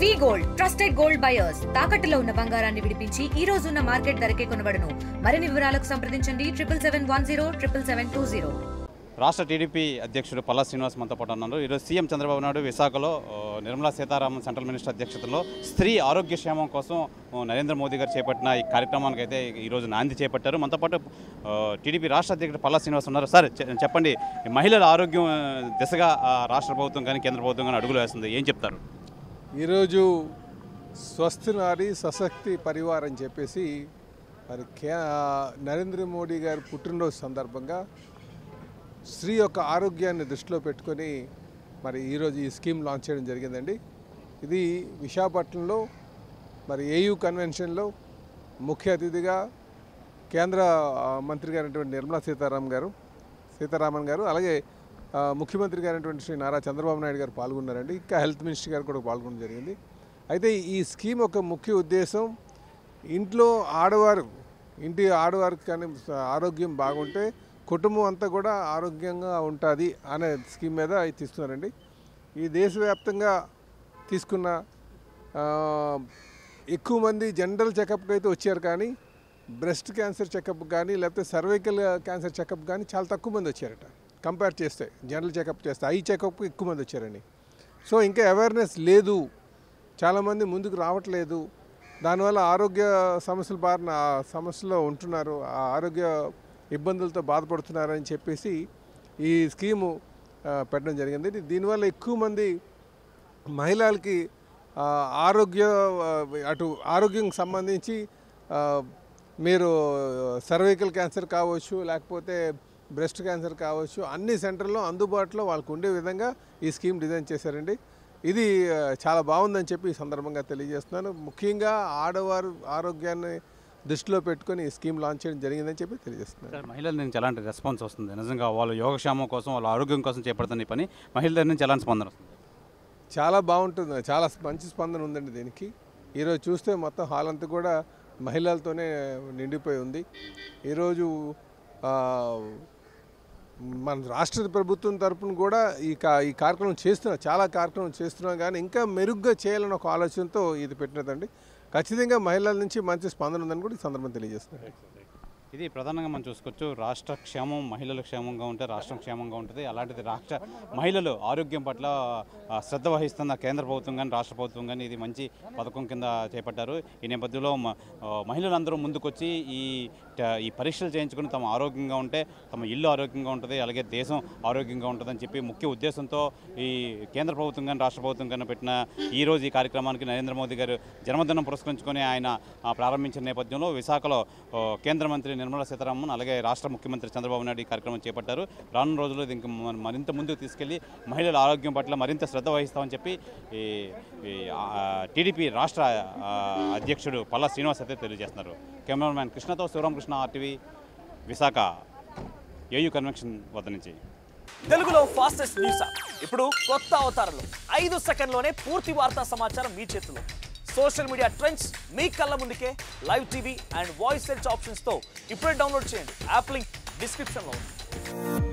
వి gold trusted gold buyers తాకట్టులో ఉన్న బంగారాన్ని విడిపించి ఈ రోజు ఉన్న మార్కెట్ ధరకే కొనబడును. మరిన్ని వివరాలకు సంప్రదించండి 7710772020. రాష్ట్ర టీడీపీ అధ్యక్షుడు పల్లా శ్రీనివాస్ మనతో పాటు ఉన్నారు. ఈరోజు సీఎం చంద్రబాబు నాయుడు విశాఖలో నిర్మలా సీతారామన్ సెంట్రల్ మినిస్టర్ అధ్యక్షతలో స్త్రీ ఆరోగ్య క్షేమం కోసం నరేంద్ర మోదీ గారు చేపట్టిన ఈ కార్యక్రమానికి అయితే ఈరోజు నాంది చేపట్టారు. మనతో పాటు టీడీపీ రాష్ట్ర అధ్యక్షుడు పల్లా శ్రీనివాస్ ఉన్నారు. సార్ చెప్పండి, మహిళల ఆరోగ్యం దిశగా రాష్ట్ర ప్రభుత్వం కానీ కేంద్ర ప్రభుత్వం కానీ అడుగులు వేస్తుంది, ఏం చెప్తారు? ఈరోజు స్వస్థ నారి సశక్తి పరివార్ అని చెప్పేసి మరి నరేంద్ర మోడీ గారి పుట్టినరోజు సందర్భంగా స్త్రీ యొక్క ఆరోగ్యాన్ని దృష్టిలో పెట్టుకొని మరి ఈరోజు ఈ స్కీమ్ లాంచ్ చేయడం జరిగిందండి. ఇది విశాఖపట్నంలో మరి ఏయూ కన్వెన్షన్లో ముఖ్య అతిథిగా కేంద్ర మంత్రి గారైనటువంటి నిర్మలా సీతారామన్ గారు అలాగే ముఖ్యమంత్రి గారైనటువంటి శ్రీ నారా చంద్రబాబు నాయుడు గారు పాల్గొన్నారండి. ఇంకా హెల్త్ మినిస్టర్ గారు కూడా పాల్గొనడం జరిగింది. అయితే ఈ స్కీమ్ ఒక ముఖ్య ఉద్దేశం ఇంటి ఆడవారికి కానీ ఆరోగ్యం బాగుంటే కుటుంబం అంతా కూడా ఆరోగ్యంగా ఉంటుంది అనే స్కీమ్ మీద తీస్తున్నారండి. ఈ దేశవ్యాప్తంగా తీసుకున్న ఎక్కువ మంది జనరల్ చెకప్కి అయితే వచ్చారు, కానీ బ్రెస్ట్ క్యాన్సర్ చెకప్ కానీ లేకపోతే సర్వైకల్ క్యాన్సర్ చెకప్ కానీ చాలా తక్కువ మంది వచ్చారట. కంపేర్ చేస్తే జనరల్ చెకప్ చేస్తే ఐ చెకప్కి ఎక్కువ మంది వచ్చారండి. సో ఇంకా అవేర్నెస్ లేదు, చాలామంది ముందుకు రావట్లేదు. దానివల్ల ఆరోగ్య సమస్యలో ఉంటున్నారు, ఆ ఆరోగ్య ఇబ్బందులతో బాధపడుతున్నారని చెప్పేసి ఈ స్కీము పెట్టడం జరిగింది. దీనివల్ల ఎక్కువ మంది మహిళలకి ఆరోగ్యం సంబంధించి మీరు సర్వైకల్ క్యాన్సర్ కావచ్చు, లేకపోతే బ్రెస్ట్ క్యాన్సర్ కావచ్చు, అన్ని సెంటర్లో అందుబాటులో వాళ్ళకు ఉండే విధంగా ఈ స్కీమ్ డిజైన్ చేశారండి. ఇది చాలా బాగుందని చెప్పి ఈ సందర్భంగా తెలియజేస్తున్నాను. ముఖ్యంగా ఆడవారు ఆరోగ్యాన్ని దృష్టిలో పెట్టుకొని ఈ స్కీమ్ లాంచ్ చేయడం జరిగిందని చెప్పి తెలియజేస్తున్నారు. మహిళల నుంచి ఎలాంటి రెస్పాన్స్ వస్తుంది? నిజంగా వాళ్ళు యోగక్షేమం కోసం, వాళ్ళ ఆరోగ్యం కోసం చేపడుతున్న పని మహిళల దగ్గర నుంచి ఎలాంటి స్పందన వస్తుంది? చాలా బాగుంటుంది, చాలా మంచి స్పందన ఉందండి దీనికి. ఈరోజు చూస్తే మొత్తం హాల్ అంతా కూడా మహిళలతోనే నిండిపోయి ఉంది. ఈరోజు మన రాష్ట్ర ప్రభుత్వం తరఫున కూడా ఈ కార్యక్రమం చాలా కార్యక్రమం చేస్తున్నాం, కానీ ఇంకా మెరుగ్గా చేయాలని ఒక ఆలోచనతో ఇది పెట్టినదండి. ఖచ్చితంగా మహిళల నుంచి మంచి స్పందన ఉందని కూడా ఈ సందర్భం తెలియజేస్తున్నారు. ఇది ప్రధానంగా మనం చూసుకోవచ్చు. రాష్ట్ర క్షేమం, మహిళలు క్షేమంగా ఉంటే రాష్ట్రం క్షేమంగా ఉంటుంది. అలాంటిది రాష్ట్ర మహిళలు ఆరోగ్యం పట్ల శ్రద్ధ వహిస్తున్న కేంద్ర ప్రభుత్వం కానీ రాష్ట్ర ప్రభుత్వం కానీ ఇది మంచి పథకం కింద చేపట్టారు. ఈ నేపథ్యంలో మహిళలందరూ ముందుకొచ్చి ఈ పరీక్షలు చేయించుకుని తమ ఆరోగ్యంగా ఉంటే తమ ఇల్లు ఆరోగ్యంగా ఉంటుంది, అలాగే దేశం ఆరోగ్యంగా ఉంటుందని చెప్పి ముఖ్య ఉద్దేశంతో ఈ కేంద్ర ప్రభుత్వం కానీ రాష్ట్ర ప్రభుత్వం కానీ పెట్టిన ఈరోజు ఈ కార్యక్రమానికి నరేంద్ర మోదీ గారు జన్మదినం పురస్కరించుకొని ఆయన ప్రారంభించిన నేపథ్యంలో విశాఖలో కేంద్ర మంత్రి నిర్మలా సీతారామన్ అలాగే రాష్ట్ర ముఖ్యమంత్రి చంద్రబాబు నాయుడు ఈ కార్యక్రమం చేపట్టారు. రానున్న రోజుల్లో దీనికి మరింత ముందుకు తీసుకెళ్లి మహిళల ఆరోగ్యం పట్ల మరింత శ్రద్ధ వహిస్తామని చెప్పి టీడీపీ రాష్ట్ర అధ్యక్షుడు పల్లా శ్రీనివాస్ అయితే తెలియజేస్తున్నారు. కెమెరామ్యాన్ కృష్ణతో Sivaramakrishna, RTV, Visakha AU convention వద్ద నుంచి. తెలుగులో ఫాస్టెస్ట్ న్యూస్ ఇప్పుడు కొత్త అవతారంలో 5 సెకండ్లోనే పూర్తి వార్తా సమాచారం మీ చేతిలో. సోషల్ మీడియా ట్రెండ్స్ మీ కళ్ళ ముందుకే live TV and voice search ఆప్షన్స్తో ఇప్పుడే డౌన్లోడ్ చేయండి. యాప్ లింక్ డిస్క్రిప్షన్లో ఉంది.